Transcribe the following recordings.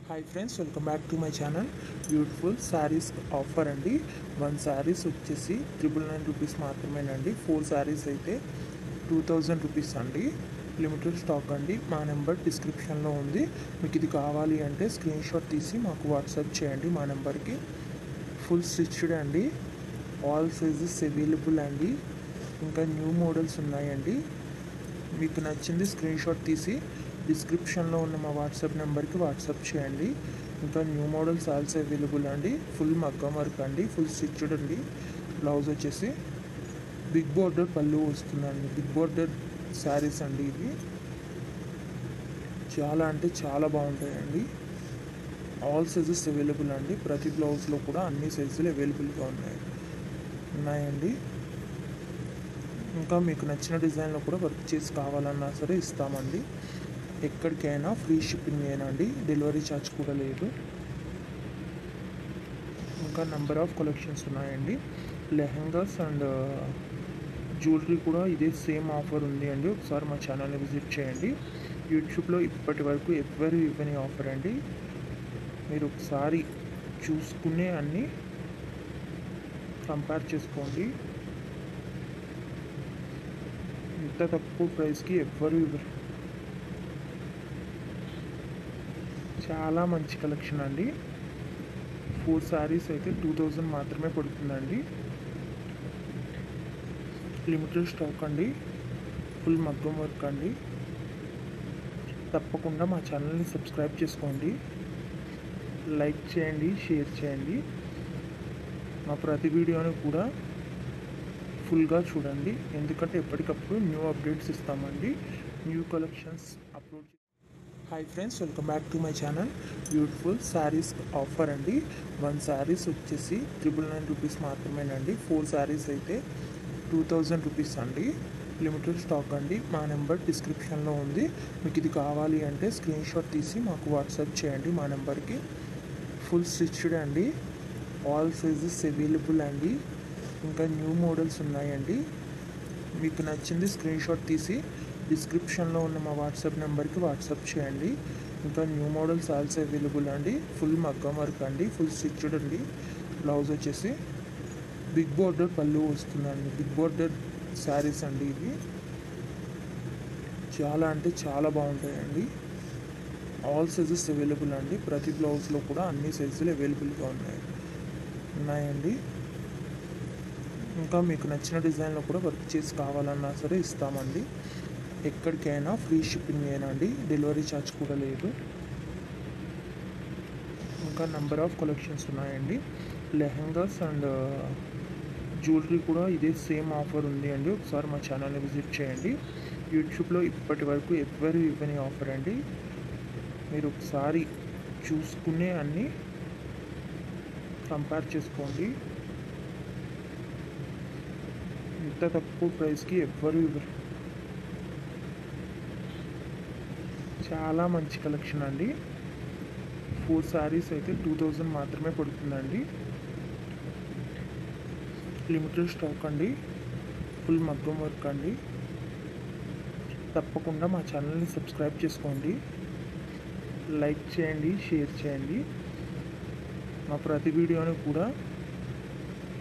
Hi friends, welcome back to my channel. Beautiful saris offer అండి. 1 శారీస్ వచ్చేసి 999 rupees మాత్రమేనండి. 4 శారీస్ అయితే 2000 రూపీస్ అండి. లిమిటెడ్ స్టాక్ అండి. మా నెంబర్ డిస్క్రిప్షన్లో ఉంది. మీకు ఇది కావాలి అంటే స్క్రీన్ షాట్ తీసి మాకు వాట్సాప్ చేయండి మా నెంబర్కి. ఫుల్ స్టిచ్డ్ అండి. ఆల్ సైజెస్ అవైలబుల్ అండి. ఇంకా న్యూ మోడల్స్ ఉన్నాయండి. మీకు నచ్చింది స్క్రీన్ షాట్ తీసి డిస్క్రిప్షన్లో ఉన్న మా వాట్సాప్ నెంబర్కి వాట్సాప్ చేయండి. ఇంకా న్యూ మోడల్స్ ఆల్సో అవైలబుల్ అండి. ఫుల్ మగ్గం వర్క్ అండి, ఫుల్ స్టిచ్డ్ అండి. బ్లౌజ్ వచ్చేసి బిగ్ బోర్డర్ పళ్ళు వస్తుందండి. బిగ్ బోర్డర్ శారీస్ అండి ఇవి. చాలా అంటే చాలా బాగుంటాయండి. ఆల్ సైజెస్ అవైలబుల్ అండి. ప్రతి బ్లౌజ్లో కూడా అన్ని సైజులు అవైలబుల్గా ఉన్నాయండి. ఇంకా మీకు నచ్చిన డిజైన్లో కూడా వర్క్ చేసి కావాలన్నా సరే ఇస్తామండి. ఎక్కడికైనా ఫ్రీ షిప్పింగ్ అండి. డెలివరీ ఛార్జ్ కూడా లేదు. ఇంకా నెంబర్ ఆఫ్ కలెక్షన్స్ ఉన్నాయండి. లెహంగాస్ అండ్ జ్యువెలరీ కూడా ఇదే సేమ్ ఆఫర్ ఉంది అండి. ఒకసారి మా ఛానల్ని విజిట్ చేయండి. యూట్యూబ్లో ఇప్పటి వరకు ఎవ్వరు ఇవ్వని ఆఫర్ అండి. మీరు ఒకసారి చూసుకునే అన్నీ కంపేర్ చేసుకోండి. ఇంత తక్కువ ప్రైస్కి ఎవ్వరు ఇవ్వరు. చాలా మంచి కలెక్షన్ అండి. 4 శారీస్ అయితే 2000 మాత్రమే పడుతుందండి. లిమిటెడ్ స్టాక్ అండి. ఫుల్ మగ్గం వర్క్ అండి. తప్పకుండా మా ఛానల్ని సబ్స్క్రైబ్ చేసుకోండి. లైక్ చేయండి, షేర్ చేయండి. మా ప్రతి వీడియోని కూడా ఫుల్గా చూడండి. ఎందుకంటే ఎప్పటికప్పుడు న్యూ అప్డేట్స్ ఇస్తామండి. New collections upload. Hi friends, welcome back to my channel. Beautiful saris offer అండి. 1 శారీస్ వచ్చేసి 999 రూపీస్ మాత్రమేనండి. 4 శారీస్ అయితే 2000 రూపీస్ అండి. లిమిటెడ్ స్టాక్ అండి. మా నెంబర్ డిస్క్రిప్షన్లో ఉంది. మీకు ఇది కావాలి అంటే స్క్రీన్ షాట్ తీసి మాకు వాట్సాప్ చేయండి మా నెంబర్కి. ఫుల్ స్టిచ్డ్ అండి. ఆల్ సైజెస్ అవైలబుల్ అండి. ఇంకా న్యూ మోడల్స్ ఉన్నాయండి. మీకు నచ్చింది స్క్రీన్ షాట్ తీసి డిస్క్రిప్షన్లో ఉన్న మా వాట్సాప్ నెంబర్కి వాట్సాప్ చేయండి. ఇంకా న్యూ మోడల్స్ ఆల్సో అవైలబుల్ అండి. ఫుల్ మగ్గం వర్క్ అండి, ఫుల్ స్టిచ్డ్ అండి. బ్లౌజ్ వచ్చేసి బిగ్ బోర్డర్ పళ్ళు వస్తుందండి. బిగ్ బోర్డర్ శారీస్ అండి ఇవి. చాలా అంటే చాలా బాగుంటాయండి. ఆల్ సైజెస్ అవైలబుల్ అండి. ప్రతి బ్లౌజ్లో కూడా అన్ని సైజులు అవైలబుల్గా ఉన్నాయండి. ఇంకా మీకు నచ్చిన డిజైన్లో కూడా వర్క్ చేసి కావాలన్నా సరే ఇస్తామండి. ఎక్కడికైనా ఫ్రీ షిప్పింగ్ అండి. డెలివరీ ఛార్జ్ కూడా లేదు. ఇంకా నెంబర్ ఆఫ్ కలెక్షన్స్ ఉన్నాయండి. లెహంగాస్ అండ్ జ్యువెలరీ కూడా ఇదే సేమ్ ఆఫర్ ఉంది అండి. ఒకసారి మా ఛానల్ని విజిట్ చేయండి. యూట్యూబ్లో ఇప్పటి వరకు ఎవ్వరు ఇవ్వని ఆఫర్ అండి. మీరు ఒకసారి చూసుకునే అన్నీ కంపేర్ చేసుకోండి. ఇంత తక్కువ ప్రైస్కి ఎవ్వరు ఇవ్వరు. చాలా మంచి కలెక్షన్ అండి. 4 శారీస్ అయితే 2000 మాత్రమే పడుతుందండి. లిమిటెడ్ స్టాక్ అండి. ఫుల్ మగ్గం వర్క్ అండి. తప్పకుండా మా ఛానల్ని సబ్స్క్రైబ్ చేసుకోండి. లైక్ చేయండి, షేర్ చేయండి. మా ప్రతి వీడియోని కూడా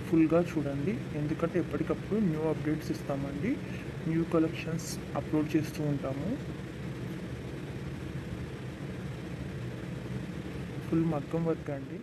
ఫుల్గా చూడండి. ఎందుకంటే ఎప్పటికప్పుడు న్యూ అప్డేట్స్ ఇస్తామండి. న్యూ కలెక్షన్స్ అప్లోడ్ చేస్తూ ఉంటాము. ఫుల్ మగ్గం వర్క్ అండి.